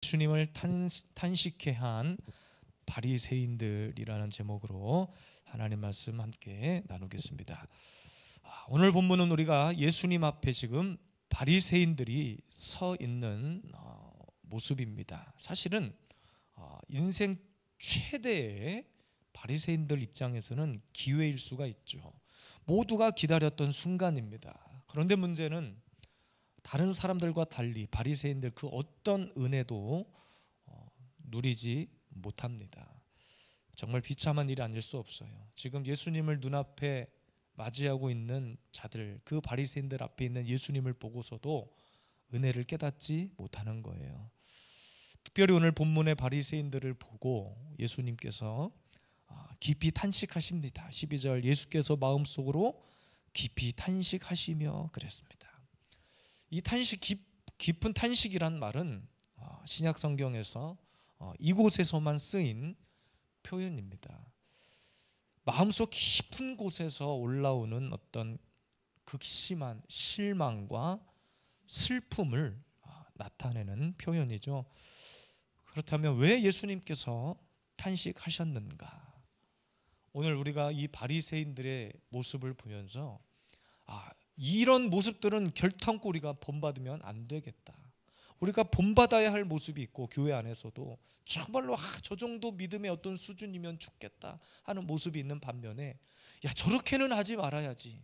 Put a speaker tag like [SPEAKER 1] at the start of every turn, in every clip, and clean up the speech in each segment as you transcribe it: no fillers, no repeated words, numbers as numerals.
[SPEAKER 1] 예수님을 탄식해 한 바리새인들이라는 제목으로 하나님 말씀 함께 나누겠습니다. 오늘 본문은 우리가 예수님 앞에 지금 바리새인들이 서 있는 모습입니다. 사실은 인생 최대의 바리새인들 입장에서는 기회일 수가 있죠. 모두가 기다렸던 순간입니다. 그런데 문제는 다른 사람들과 달리 바리새인들 그 어떤 은혜도 누리지 못합니다. 정말 비참한 일이 아닐 수 없어요. 지금 예수님을 눈앞에 맞이하고 있는 자들, 그 바리새인들 앞에 있는 예수님을 보고서도 은혜를 깨닫지 못하는 거예요. 특별히 오늘 본문의 바리새인들을 보고 예수님께서 깊이 탄식하십니다. 12절, 예수께서 마음속으로 깊이 탄식하시며 그랬습니다. 이 탄식, 깊은 탄식이란 말은 신약 성경에서 이곳에서만 쓰인 표현입니다. 마음속 깊은 곳에서 올라오는 어떤 극심한 실망과 슬픔을 나타내는 표현이죠. 그렇다면 왜 예수님께서 탄식하셨는가? 오늘 우리가 이 바리새인들의 모습을 보면서 이런 모습들은 결탄코 우리가 본받으면 안 되겠다. 우리가 본받아야 할 모습이 있고, 교회 안에서도 정말로 저 정도 믿음의 어떤 수준이면 죽겠다 하는 모습이 있는 반면에 저렇게는 하지 말아야지,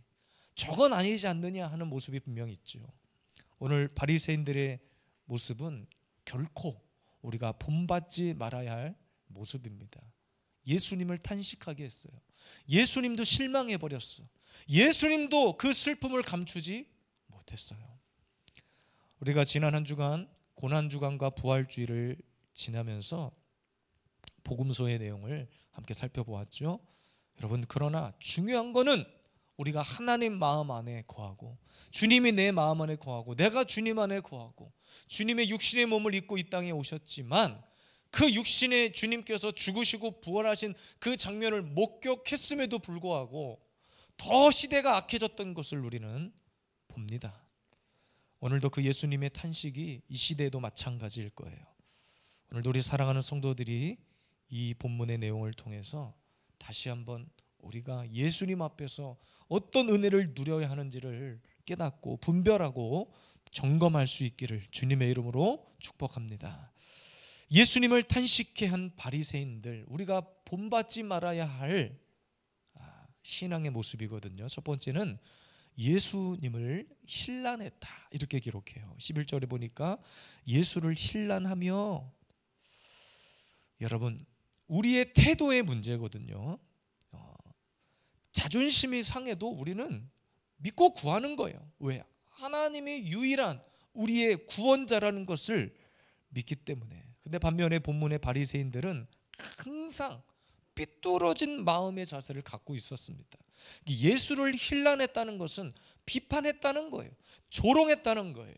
[SPEAKER 1] 저건 아니지 않느냐 하는 모습이 분명히 있죠. 오늘 바리새인들의 모습은 결코 우리가 본받지 말아야 할 모습입니다. 예수님을 탄식하게 했어요. 예수님도 실망해버렸어. 예수님도 그 슬픔을 감추지 못했어요. 우리가 지난 한 주간 고난주간과 부활주의를 지나면서 복음서의 내용을 함께 살펴보았죠. 여러분, 그러나 중요한 거는 우리가 하나님 마음 안에 거하고, 주님이 내 마음 안에 거하고, 내가 주님 안에 거하고, 주님의 육신의 몸을 입고 이 땅에 오셨지만 그 육신의 주님께서 죽으시고 부활하신 그 장면을 목격했음에도 불구하고 더 시대가 악해졌던 것을 우리는 봅니다. 오늘도 그 예수님의 탄식이 이 시대에도 마찬가지일 거예요. 오늘도 우리 사랑하는 성도들이 이 본문의 내용을 통해서 다시 한번 우리가 예수님 앞에서 어떤 은혜를 누려야 하는지를 깨닫고 분별하고 점검할 수 있기를 주님의 이름으로 축복합니다. 예수님을 탄식해 한 바리새인들, 우리가 본받지 말아야 할 신앙의 모습이거든요. 첫 번째는 예수님을 힐난했다, 이렇게 기록해요. 11절에 보니까 예수를 힐난하며, 여러분, 우리의 태도의 문제거든요. 자존심이 상해도 우리는 믿고 구하는 거예요. 왜? 하나님이 유일한 우리의 구원자라는 것을 믿기 때문에. 근데 반면에 본문의 바리새인들은 항상 삐뚤어진 마음의 자세를 갖고 있었습니다. 예수를 힐난했다는 것은 비판했다는 거예요. 조롱했다는 거예요.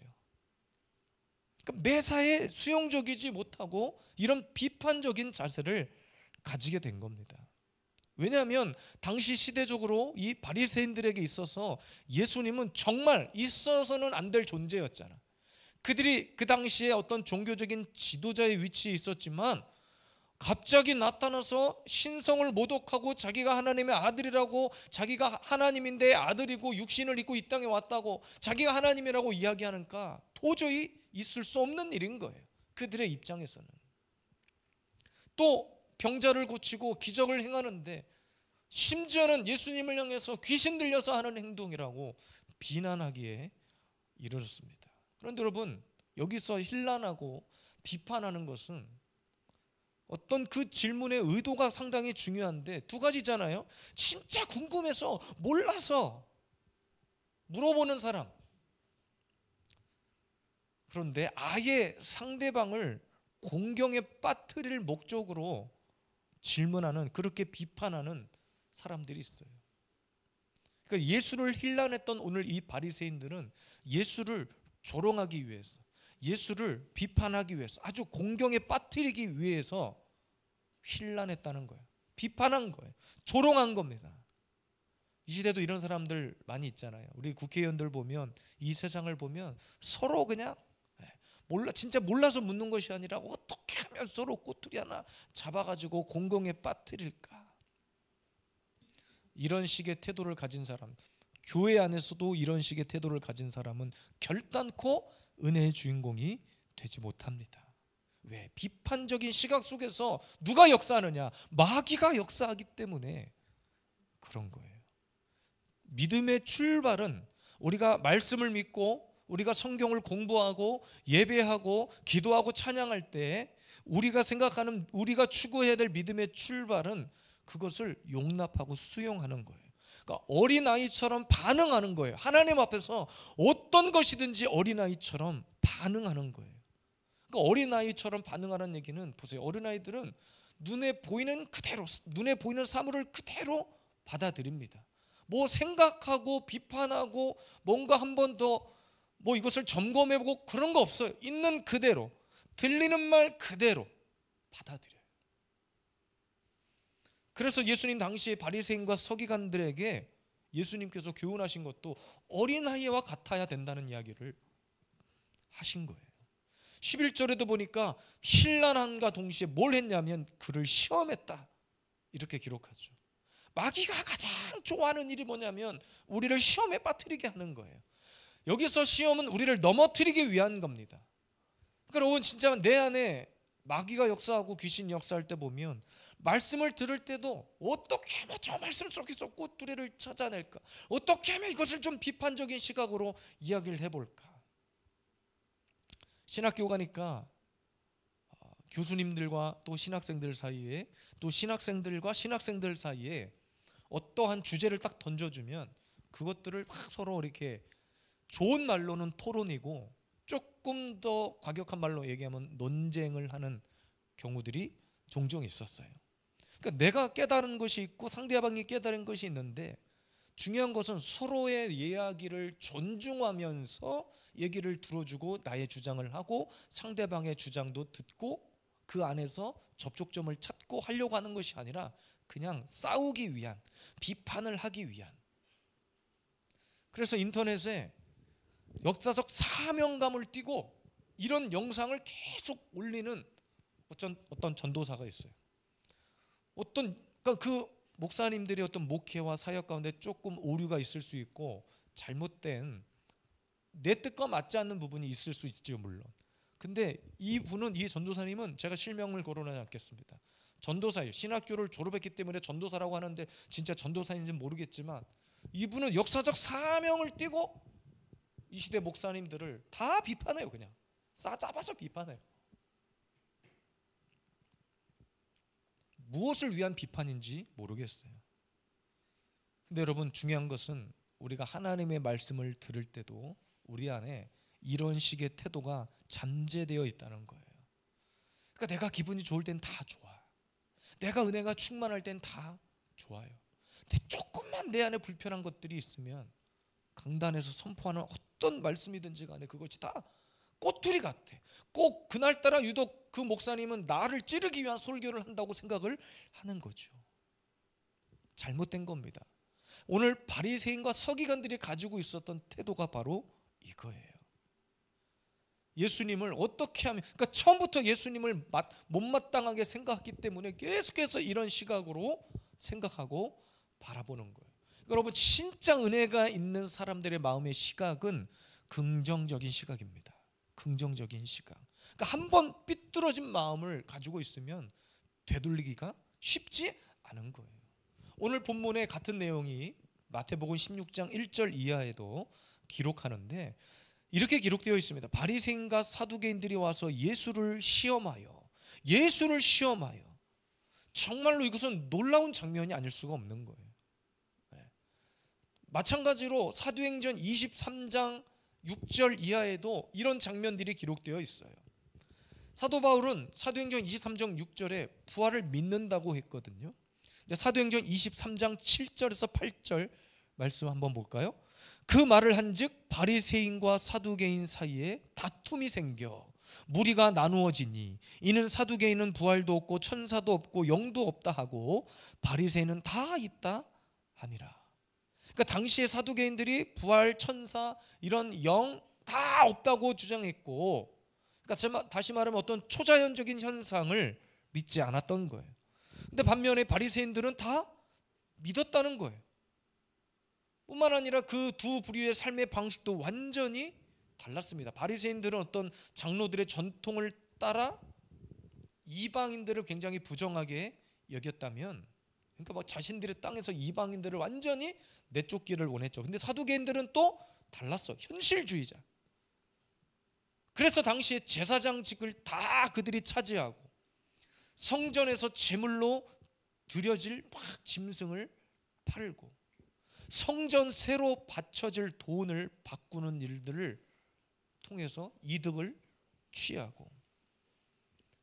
[SPEAKER 1] 그러니까 매사에 수용적이지 못하고 이런 비판적인 자세를 가지게 된 겁니다. 왜냐하면 당시 시대적으로 이 바리새인들에게 있어서 예수님은 정말 있어서는 안 될 존재였잖아. 그들이 그 당시에 어떤 종교적인 지도자의 위치에 있었지만 갑자기 나타나서 신성을 모독하고 자기가 하나님의 아들이라고, 자기가 하나님인데 아들이고 육신을 입고 이 땅에 왔다고 자기가 하나님이라고 이야기하니까 도저히 있을 수 없는 일인 거예요. 그들의 입장에서는. 또 병자를 고치고 기적을 행하는데 심지어는 예수님을 향해서 귀신 들려서 하는 행동이라고 비난하기에 이르렀습니다. 그런데 여러분, 여기서 힐난하고 비판하는 것은 어떤 그 질문의 의도가 상당히 중요한데 두 가지잖아요. 진짜 궁금해서 몰라서 물어보는 사람, 그런데 아예 상대방을 공경에 빠뜨릴 목적으로 질문하는, 그렇게 비판하는 사람들이 있어요. 그러니까 예수를 힐난했던 오늘 이 바리새인들은 예수를 조롱하기 위해서, 예수를 비판하기 위해서, 아주 공경에 빠뜨리기 위해서 힐난했다는 거예요. 비판한 거예요. 조롱한 겁니다. 이 시대도 이런 사람들 많이 있잖아요. 우리 국회의원들 보면, 이 세상을 보면 서로 그냥 진짜 몰라서 묻는 것이 아니라 어떻게 하면 서로 꼬투리 하나 잡아가지고 공공에 빠뜨릴까? 이런 식의 태도를 가진 사람, 교회 안에서도 이런 식의 태도를 가진 사람은 결단코 은혜의 주인공이 되지 못합니다. 왜? 비판적인 시각 속에서 누가 역사하느냐? 마귀가 역사하기 때문에 그런 거예요. 믿음의 출발은 우리가 말씀을 믿고 우리가 성경을 공부하고 예배하고 기도하고 찬양할 때 우리가 생각하는, 우리가 추구해야 될 믿음의 출발은 그것을 용납하고 수용하는 거예요. 그러니까 어린아이처럼 반응하는 거예요. 하나님 앞에서 어떤 것이든지 어린아이처럼 반응하는 거예요. 그러니까 어린아이처럼 반응하는 얘기는, 보세요, 어린아이들은 눈에 보이는 그대로, 눈에 보이는 사물을 그대로 받아들입니다. 뭐 생각하고 비판하고 뭔가 한 번 더 뭐 이것을 점검해보고 그런 거 없어요. 있는 그대로, 들리는 말 그대로 받아들여요. 그래서 예수님 당시에 바리새인과 서기관들에게 예수님께서 교훈하신 것도 어린아이와 같아야 된다는 이야기를 하신 거예요. 11절에도 보니까 신랄함과 동시에 뭘 했냐면 그를 시험했다, 이렇게 기록하죠. 마귀가 가장 좋아하는 일이 뭐냐면 우리를 시험에 빠뜨리게 하는 거예요. 여기서 시험은 우리를 넘어뜨리기 위한 겁니다. 그러니까 여러분, 진짜 내 안에 마귀가 역사하고 귀신이 역사할 때 보면 말씀을 들을 때도 어떻게 하면 저 말씀 속에서 꼬투리를 찾아낼까, 어떻게 하면 이것을 좀 비판적인 시각으로 이야기를 해볼까. 신학교 가니까 교수님들과 또 신학생들 사이에, 또 신학생들과 신학생들 사이에 어떠한 주제를 딱 던져주면 그것들을 막 서로 이렇게 좋은 말로는 토론이고 조금 더 과격한 말로 얘기하면 논쟁을 하는 경우들이 종종 있었어요. 그러니까 내가 깨달은 것이 있고 상대방이 깨달은 것이 있는데 중요한 것은 서로의 이야기를 존중하면서 얘기를 들어주고 나의 주장을 하고 상대방의 주장도 듣고 그 안에서 접촉점을 찾고 하려고 하는 것이 아니라 그냥 싸우기 위한, 비판을 하기 위한. 그래서 인터넷에 역사적 사명감을 띠고 이런 영상을 계속 올리는 어떤 전도사가 있어요. 그러니까 그 목사님들이 어떤 목회와 사역 가운데 조금 오류가 있을 수 있고 잘못된, 내 뜻과 맞지 않는 부분이 있을 수 있지요, 물론. 근데 이 전도사님은 제가 실명을 거론하지 않겠습니다. 전도사예요. 신학교를 졸업했기 때문에 전도사라고 하는데 진짜 전도사인지는 모르겠지만 이분은 역사적 사명을 띠고 이 시대 목사님들을 다 비판해요. 그냥 싸잡아서 비판해요. 무엇을 위한 비판인지 모르겠어요. 근데 여러분, 중요한 것은 우리가 하나님의 말씀을 들을 때도 우리 안에 이런 식의 태도가 잠재되어 있다는 거예요. 그러니까 내가 기분이 좋을 땐 다 좋아, 내가 은혜가 충만할 땐 다 좋아요. 근데 조금만 내 안에 불편한 것들이 있으면 강단에서 선포하는 어떤 말씀이든지 간에 그것이 다 꼬투리 같아. 꼭 그날따라 유독 그 목사님은 나를 찌르기 위한 설교를 한다고 생각을 하는 거죠. 잘못된 겁니다. 오늘 바리새인과 서기관들이 가지고 있었던 태도가 바로 이거예요. 예수님을 어떻게 하면, 그러니까 처음부터 예수님을 못마땅하게 생각했기 때문에 계속해서 이런 시각으로 생각하고 바라보는 거예요. 여러분, 진짜 은혜가 있는 사람들의 마음의 시각은 긍정적인 시각입니다. 긍정적인 시각. 그러니까 한번 삐뚤어진 마음을 가지고 있으면 되돌리기가 쉽지 않은 거예요. 오늘 본문의 같은 내용이 마태복음 16장 1절 이하에도 기록하는데 이렇게 기록되어 있습니다. 바리새인과 사두개인들이 와서 예수를 시험하여. 정말로 이것은 놀라운 장면이 아닐 수가 없는 거예요. 마찬가지로 사도행전 23장 6절 이하에도 이런 장면들이 기록되어 있어요. 사도 바울은 사도행전 23장 6절에 부활을 믿는다고 했거든요. 사도행전 23장 7절에서 8절 말씀 한번 볼까요? 그 말을 한즉 바리새인과 사두개인 사이에 다툼이 생겨 무리가 나누어지니 이는 사두개인은 부활도 없고 천사도 없고 영도 없다 하고 바리새인은 다 있다 함이라. 그러니까 당시에 사두개인들이 부활, 천사, 이런 영 다 없다고 주장했고, 그러니까 다시 말하면 어떤 초자연적인 현상을 믿지 않았던 거예요. 근데 반면에 바리새인들은 다 믿었다는 거예요. 뿐만 아니라 그 두 부류의 삶의 방식도 완전히 달랐습니다. 바리새인들은 어떤 장로들의 전통을 따라 이방인들을 굉장히 부정하게 여겼다면, 그러니까 막 자신들의 땅에서 이방인들을 완전히 내쫓기를 원했죠. 근데 사두개인들은 또 달랐어. 현실주의자. 그래서 당시에 제사장직을 다 그들이 차지하고 성전에서 제물로 드려질 막 짐승을 팔고 성전 새로 바쳐질 돈을 바꾸는 일들을 통해서 이득을 취하고,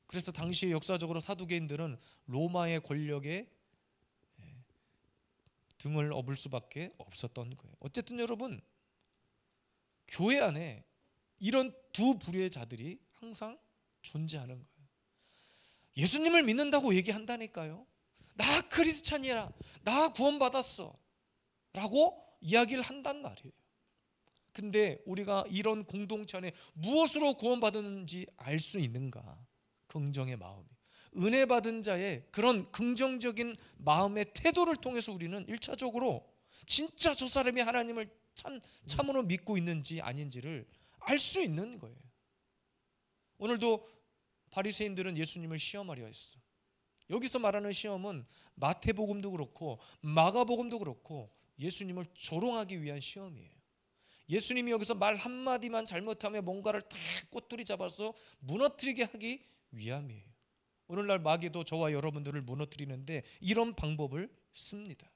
[SPEAKER 1] 그래서 당시 역사적으로 사두개인들은 로마의 권력에 등을 업을 수밖에 없었던 거예요. 어쨌든 여러분, 교회 안에 이런 두 부류의 자들이 항상 존재하는 거예요. 예수님을 믿는다고 얘기한다니까요. 나 크리스찬이라, 나 구원받았어 라고 이야기를 한단 말이에요. 근데 우리가 이런 공동체 안에 무엇으로 구원받았는지 알 수 있는가? 긍정의 마음이, 은혜 받은 자의 그런 긍정적인 마음의 태도를 통해서 우리는 1차적으로 진짜 저 사람이 하나님을 참으로 믿고 있는지 아닌지를 알 수 있는 거예요. 오늘도 바리새인들은 예수님을 시험하려 했어. 여기서 말하는 시험은 마태복음도 그렇고 마가복음도 그렇고 예수님을 조롱하기 위한 시험이에요. 예수님이 여기서 말 한마디만 잘못하면 뭔가를 다 꼬투리 잡아서 무너뜨리게 하기 위함이에요. 오늘날 마귀도 저와 여러분들을 무너뜨리는데 이런 방법을 씁니다.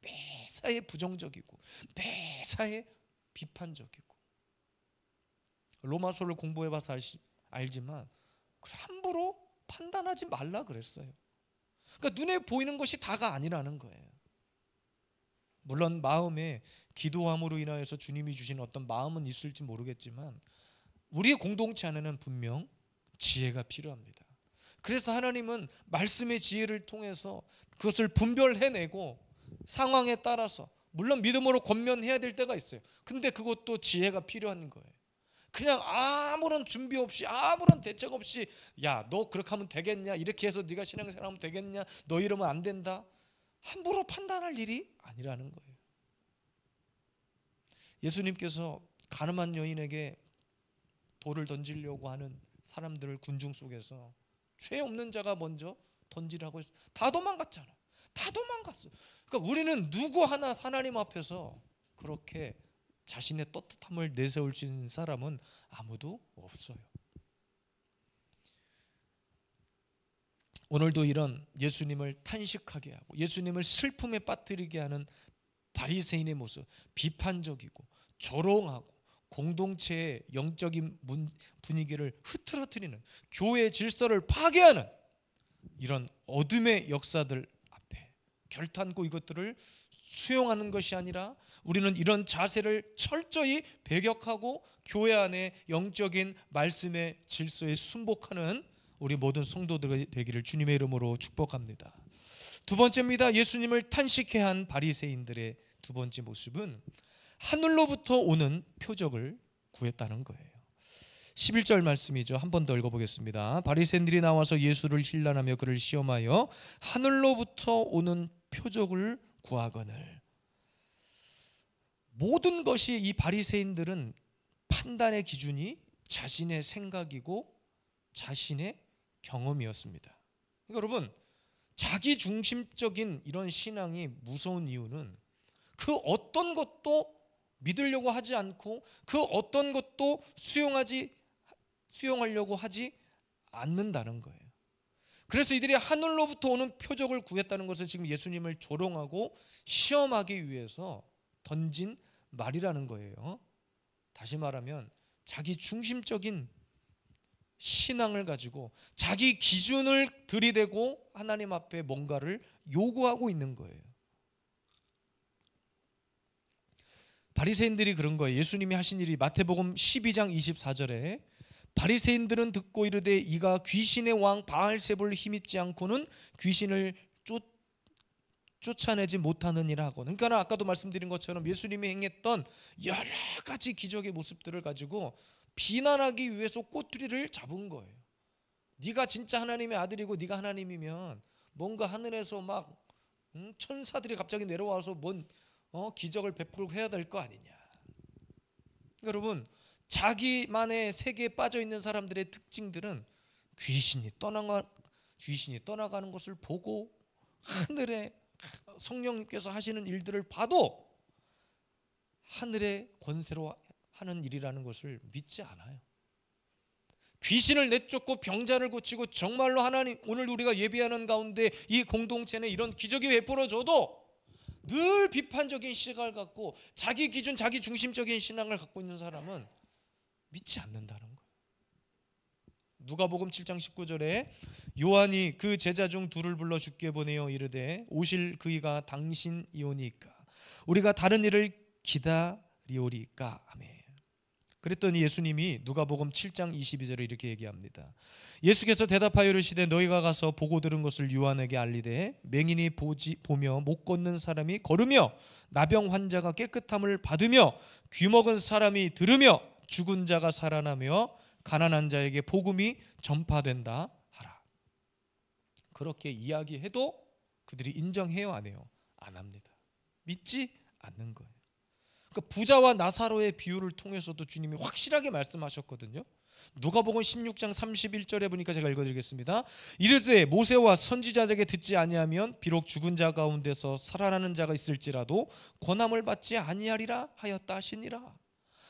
[SPEAKER 1] 매사에 부정적이고 매사에 비판적이고. 로마서를 공부해봐서 알지만 함부로 판단하지 말라 그랬어요. 그러니까 눈에 보이는 것이 다가 아니라는 거예요. 물론 마음에 기도함으로 인하여서 주님이 주신 어떤 마음은 있을지 모르겠지만 우리의 공동체 안에는 분명 지혜가 필요합니다. 그래서 하나님은 말씀의 지혜를 통해서 그것을 분별해내고 상황에 따라서, 물론 믿음으로 권면해야 될 때가 있어요. 근데 그것도 지혜가 필요한 거예요. 그냥 아무런 준비 없이 아무런 대책 없이 야, 너 그렇게 하면 되겠냐, 이렇게 해서 네가 신앙생활하면 되겠냐, 너 이러면 안 된다, 함부로 판단할 일이 아니라는 거예요. 예수님께서 가늠한 여인에게 돌을 던지려고 하는 사람들을 군중 속에서 죄 없는 자가 먼저 던지라고 했어요. 다 도망갔잖아. 다 도망갔어. 그러니까 우리는 누구 하나 하나님 앞에서 그렇게 자신의 떳떳함을 내세울 수 있는 사람은 아무도 없어요. 오늘도 이런 예수님을 탄식하게 하고 예수님을 슬픔에 빠뜨리게 하는 바리새인의 모습, 비판적이고 조롱하고 공동체의 영적인 분위기를 흐트러뜨리는, 교회의 질서를 파괴하는 이런 어둠의 역사들 앞에 결탄코 이것들을 수용하는 것이 아니라 우리는 이런 자세를 철저히 배격하고 교회 안에 영적인 말씀의 질서에 순복하는 우리 모든 성도들이 되기를 주님의 이름으로 축복합니다. 두 번째입니다. 예수님을 탄식해 한 바리새인들의 두 번째 모습은 하늘로부터 오는 표적을 구했다는 거예요. 11절 말씀이죠. 한 번 더 읽어보겠습니다. 바리새인들이 나와서 예수를 힐난하며 그를 시험하여 하늘로부터 오는 표적을 구하거늘. 모든 것이 이 바리새인들은 판단의 기준이 자신의 생각이고 자신의 경험이었습니다. 그러니까 여러분, 자기 중심적인 이런 신앙이 무서운 이유는 그 어떤 것도 믿으려고 하지 않고 그 어떤 것도 수용하려고 하지 않는다는 거예요. 그래서 이들이 하늘로부터 오는 표적을 구했다는 것은 지금 예수님을 조롱하고 시험하기 위해서 던진 말이라는 거예요. 다시 말하면 자기 중심적인 신앙을 가지고 자기 기준을 들이대고 하나님 앞에 뭔가를 요구하고 있는 거예요. 바리새인들이 그런 거예요. 예수님이 하신 일이 마태복음 12장 24절에 바리새인들은 듣고 이르되 이가 귀신의 왕 바알세불을 힘입지 않고는 귀신을 쫓아내지 못하느니라 하고. 그러니까 아까도 말씀드린 것처럼 예수님이 행했던 여러 가지 기적의 모습들을 가지고 비난하기 위해서 꼬투리를 잡은 거예요. 네가 진짜 하나님의 아들이고 네가 하나님이면 뭔가 하늘에서 막 천사들이 갑자기 내려와서 뭔 기적을 베풀고 해야 될 거 아니냐. 여러분, 자기만의 세계에 빠져 있는 사람들의 특징들은 귀신이 떠나가는 것을 보고 하늘에 성령님께서 하시는 일들을 봐도 하늘의 권세로 하는 일이라는 것을 믿지 않아요. 귀신을 내쫓고 병자를 고치고 정말로 하나님, 오늘 우리가 예배하는 가운데 이 공동체는 이런 기적이 베풀어져도 늘 비판적인 시각을 갖고 자기 기준, 자기 중심적인 신앙을 갖고 있는 사람은 믿지 않는다는 거예요. 누가복음 7장 19절에 요한이 그 제자 중 둘을 불러 주께 보내어 이르되 오실 그이가 당신이오니까 우리가 다른 일을 기다리오리까. 아멘. 그랬더니 예수님이 누가복음 7장 22절에 이렇게 얘기합니다. 예수께서 대답하여 이르시되 너희가 가서 보고 들은 것을 요한에게 알리되 맹인이 보며 못 걷는 사람이 걸으며 나병 환자가 깨끗함을 받으며 귀먹은 사람이 들으며 죽은 자가 살아나며 가난한 자에게 복음이 전파된다 하라. 그렇게 이야기해도 그들이 인정해요, 안 해요? 안 합니다. 믿지 않는 거예요. 그러니까 부자와 나사로의 비유를 통해서도 주님이 확실하게 말씀하셨거든요. 누가복음 16장 31절에 보니까 제가 읽어드리겠습니다. 이르되 모세와 선지자에게 듣지 아니하면 비록 죽은 자 가운데서 살아나는 자가 있을지라도 권함을 받지 아니하리라 하였다 하시니라.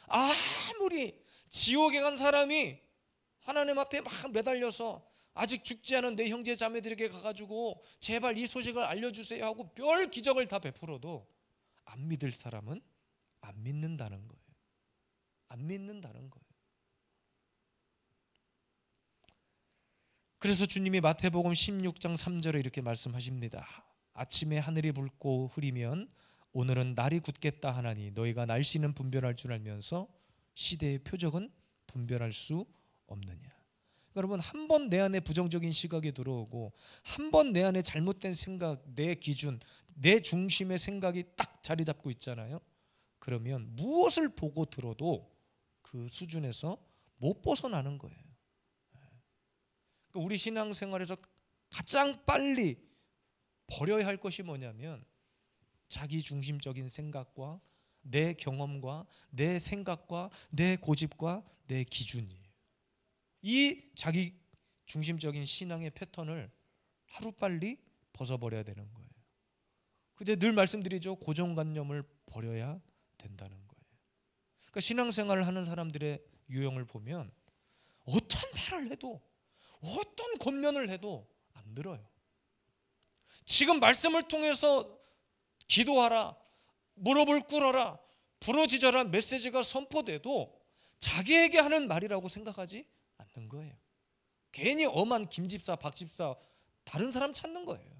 [SPEAKER 1] 아무리 지옥에 간 사람이 하나님 앞에 막 매달려서 아직 죽지 않은 내 형제 자매들에게 가가지고 제발 이 소식을 알려주세요 하고 별 기적을 다 베풀어도 안 믿을 사람은 안 믿는다는 거예요. 안 믿는다는 거예요. 그래서 주님이 마태복음 16장 3절에 이렇게 말씀하십니다. 아침에 하늘이 붉고 흐리면 오늘은 날이 굳겠다 하나니 너희가 날씨는 분별할 줄 알면서 시대의 표적은 분별할 수 없느냐. 여러분, 한 번 내 안에 부정적인 시각이 들어오고 한 번 내 안에 잘못된 생각, 내 기준, 내 중심의 생각이 딱 자리 잡고 있잖아요. 그러면 무엇을 보고 들어도 그 수준에서 못 벗어나는 거예요. 그러니까 우리 신앙생활에서 가장 빨리 버려야 할 것이 뭐냐면 자기 중심적인 생각과 내 경험과 내 생각과 내 고집과 내 기준이에요. 이 자기 중심적인 신앙의 패턴을 하루빨리 벗어버려야 되는 거예요. 그제 늘 말씀드리죠. 고정관념을 버려야 된다는 거예요. 그러니까 신앙생활을 하는 사람들의 유형을 보면 어떤 말을 해도 어떤 권면을 해도 안 들어요. 지금 말씀을 통해서 기도하라, 무릎을 꿇어라, 부러지져라 메시지가 선포돼도 자기에게 하는 말이라고 생각하지 않는 거예요. 괜히 엄한 김집사, 박집사 다른 사람 찾는 거예요.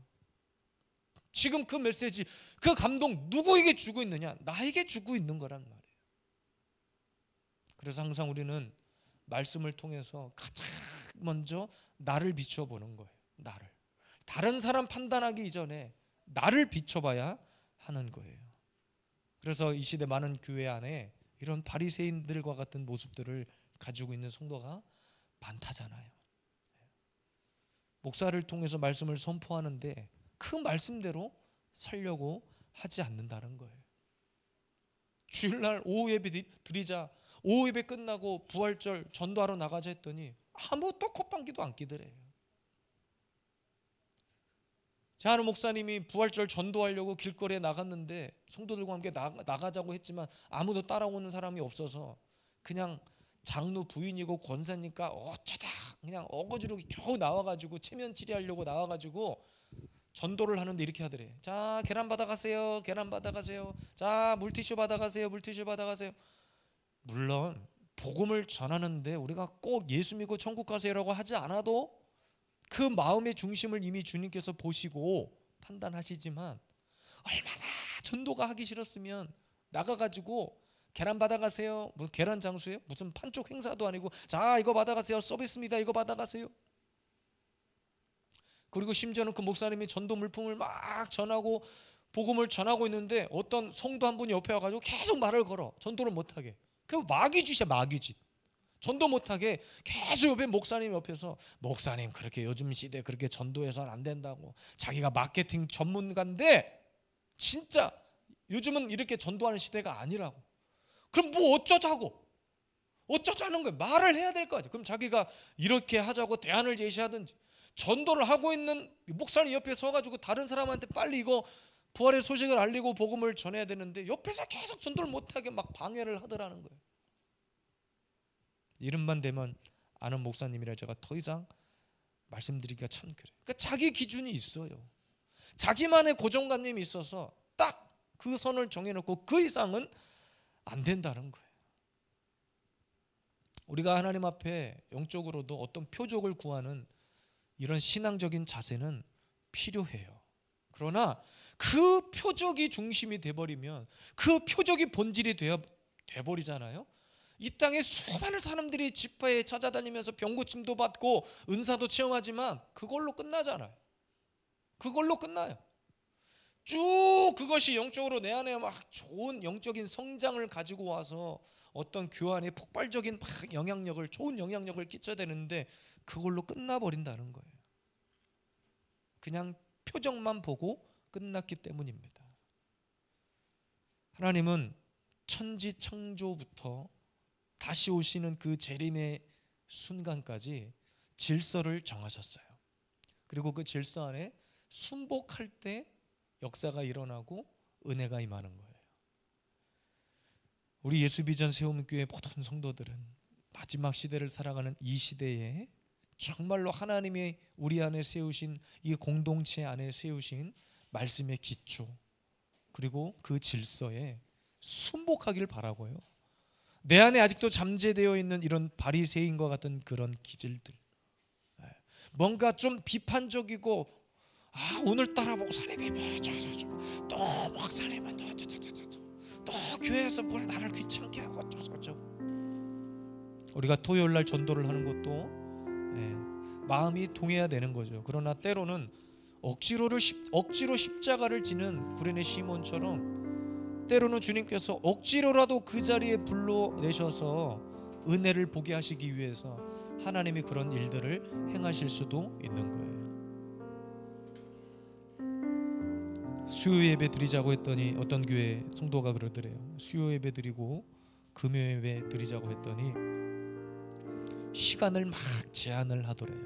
[SPEAKER 1] 지금 그 메시지, 그 감동 누구에게 주고 있느냐? 나에게 주고 있는 거란 말이에요. 그래서 항상 우리는 말씀을 통해서 가장 먼저 나를 비춰보는 거예요. 나를. 다른 사람 판단하기 이전에 나를 비춰봐야 하는 거예요. 그래서 이 시대 많은 교회 안에 이런 바리새인들과 같은 모습들을 가지고 있는 성도가 많다잖아요. 목사를 통해서 말씀을 선포하는데 그 말씀대로 살려고 하지 않는다는 거예요. 주일날 오후 예배 드리자, 오후 예배 끝나고 부활절 전도하러 나가자 했더니 아무도 콧방귀도 안 끼더래요. 제 아는 목사님이 부활절 전도하려고 길거리에 나갔는데 성도들과 함께 나가자고 했지만 아무도 따라오는 사람이 없어서 그냥 장로 부인이고 권사니까 어쩌다 그냥 어거지로 겨우 나와가지고 체면 치료하려고 나와가지고 전도를 하는데 이렇게 하더래. 자, 계란 받아가세요. 계란 받아가세요. 자, 물티슈 받아가세요. 물티슈 받아가세요. 물론 복음을 전하는데 우리가 꼭 예수 믿고 천국 가세요라고 하지 않아도 그 마음의 중심을 이미 주님께서 보시고 판단하시지만 얼마나 전도가 하기 싫었으면 나가가지고 계란 받아가세요. 뭐 계란 장수예요? 무슨 판촉 행사도 아니고 자, 이거 받아가세요. 서비스입니다. 이거 받아가세요. 그리고 심지어는 그 목사님이 전도 물품을 막 전하고 복음을 전하고 있는데 어떤 성도 한 분이 옆에 와가지고 계속 말을 걸어. 전도를 못하게. 그 마귀짓이야, 마귀짓. 전도 못하게 계속 옆에 목사님 옆에서 목사님 그렇게 요즘 시대 그렇게 전도해서는 안 된다고, 자기가 마케팅 전문가인데 진짜 요즘은 이렇게 전도하는 시대가 아니라고. 그럼 뭐 어쩌자는 거예요. 말을 해야 될 거 아니에요. 그럼 자기가 이렇게 하자고 대안을 제시하든지, 전도를 하고 있는 목사님 옆에 서가지고 다른 사람한테 빨리 이거 부활의 소식을 알리고 복음을 전해야 되는데 옆에서 계속 전도를 못하게 막 방해를 하더라는 거예요. 이름만 되면 아는 목사님이라 제가 더 이상 말씀드리기가 참 그래요. 그러니까 자기 기준이 있어요. 자기만의 고정관념이 있어서 딱 그 선을 정해놓고 그 이상은 안 된다는 거예요. 우리가 하나님 앞에 영적으로도 어떤 표적을 구하는 이런 신앙적인 자세는 필요해요. 그러나 그 표적이 중심이 돼버리면, 그 표적이 본질이 돼버리잖아요. 이 땅에 수많은 사람들이 지파에 찾아다니면서 병고침도 받고 은사도 체험하지만 그걸로 끝나잖아요. 그걸로 끝나요. 쭉 그것이 영적으로 내 안에 막 좋은 영적인 성장을 가지고 와서 어떤 교환에 폭발적인 막 영향력을, 좋은 영향력을 끼쳐야 되는데 그걸로 끝나버린다는 거예요. 그냥 표적만 보고 끝났기 때문입니다. 하나님은 천지 창조부터 다시 오시는 그 재림의 순간까지 질서를 정하셨어요. 그리고 그 질서 안에 순복할 때 역사가 일어나고 은혜가 임하는 거예요. 우리 예수비전 세움교회 모든 성도들은 마지막 시대를 살아가는 이 시대에 정말로 하나님이 우리 안에 세우신, 이 공동체 안에 세우신 말씀의 기초, 그리고 그 질서에 순복하기를 바라고요. 내 안에 아직도 잠재되어 있는 이런 바리새인과 같은 그런 기질들, 뭔가 좀 비판적이고, 오늘따라 목사님이 또 목사님은 또 교회에서 뭘 나를 귀찮게 하고 어쩌고. 우리가 토요일날 전도를 하는 것도 마음이 동해야 되는 거죠. 그러나 때로는 억지로 십자가를 지는 구레네 시몬처럼 때로는 주님께서 억지로라도 그 자리에 불러내셔서 은혜를 보게 하시기 위해서 하나님이 그런 일들을 행하실 수도 있는 거예요. 수요 예배 드리자고 했더니 어떤 교회 성도가 그러더래요. 수요 예배 드리고 금요 예배 드리자고 했더니 시간을 막 제한을 하더래요.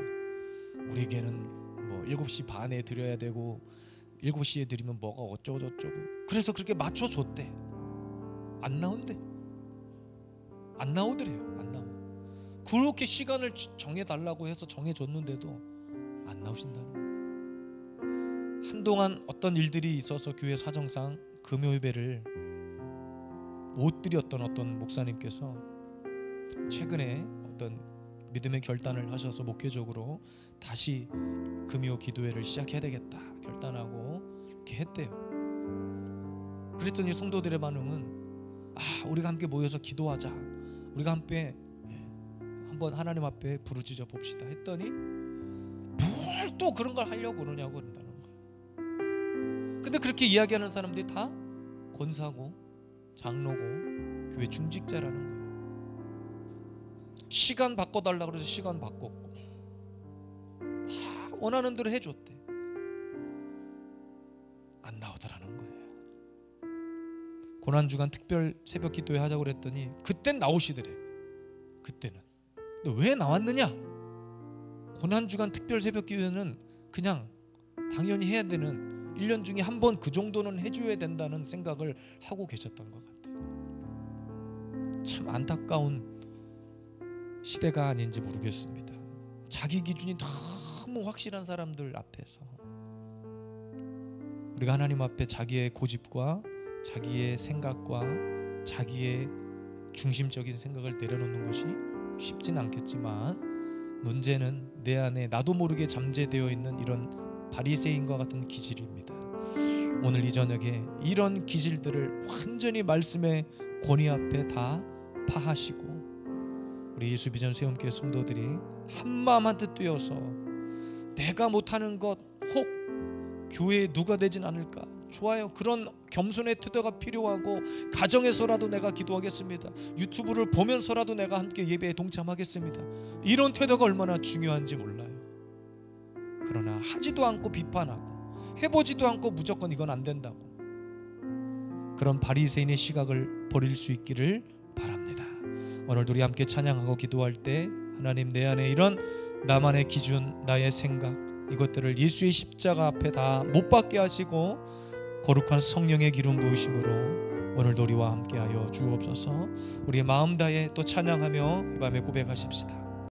[SPEAKER 1] 우리 교회는 뭐 7시 반에 드려야 되고 7시에 드리면 뭐가 어쩌고 저쩌고. 그래서 그렇게 맞춰줬대. 안 나오더래요. 안 나와. 그렇게 시간을 정해달라고 해서 정해줬는데도 안 나오신다는 거예요. 한동안 어떤 일들이 있어서 교회 사정상 금요 예배를 못 드렸던 어떤 목사님께서 최근에 어떤 믿음의 결단을 하셔서 목회적으로 다시 금요 기도회를 시작해야 되겠다 결단하고 이렇게 했대요. 그랬더니 성도들의 반응은 우리가 함께 모여서 기도하자, 우리가 함께 한번 하나님 앞에 부르짖어 봅시다 했더니 뭘 또 그런 걸 하려고 그러냐고 그런다는 거예요. 근데 그렇게 이야기하는 사람들이 다 권사고 장로고 교회 중직자라는 거예요. 시간 바꿔달라고 그래서 시간 바꿨고 원하는 대로 해줬대. 안 나오더라는 거예요. 고난주간 특별 새벽 기도회 하자고 그랬더니 그땐 나오시더래. 그때는. 근데 왜 나왔느냐? 고난주간 특별 새벽 기도회는 그냥 당연히 해야 되는, 1년 중에 한 번 그 정도는 해줘야 된다는 생각을 하고 계셨던 것 같아요. 참 안타까운 시대가 아닌지 모르겠습니다. 자기 기준이 너무 확실한 사람들 앞에서 우리가 하나님 앞에 자기의 고집과 자기의 생각과 자기의 중심적인 생각을 내려놓는 것이 쉽진 않겠지만, 문제는 내 안에 나도 모르게 잠재되어 있는 이런 바리새인과 같은 기질입니다. 오늘 이 저녁에 이런 기질들을 완전히 말씀의 권위 앞에 다 파하시고 우리 예수비전 세움교회 성도들이 한마음 한뜻 뛰어서 내가 못하는 것, 혹 교회에 누가 되진 않을까? 좋아요. 그런 겸손의 태도가 필요하고, 가정에서라도 내가 기도하겠습니다. 유튜브를 보면서라도 내가 함께 예배에 동참하겠습니다. 이런 태도가 얼마나 중요한지 몰라요. 그러나 하지도 않고 비판하고 해보지도 않고 무조건 이건 안 된다고, 그런 바리새인의 시각을 버릴 수 있기를 바랍니다. 오늘도 우리 함께 찬양하고 기도할 때 하나님, 내 안에 이런 나만의 기준, 나의 생각, 이것들을 예수의 십자가 앞에 다 못 박게 하시고 거룩한 성령의 기름 부으심으로 오늘도 우리와 함께하여 주옵소서. 우리의 마음 다해 또 찬양하며 이 밤에 고백하십시다.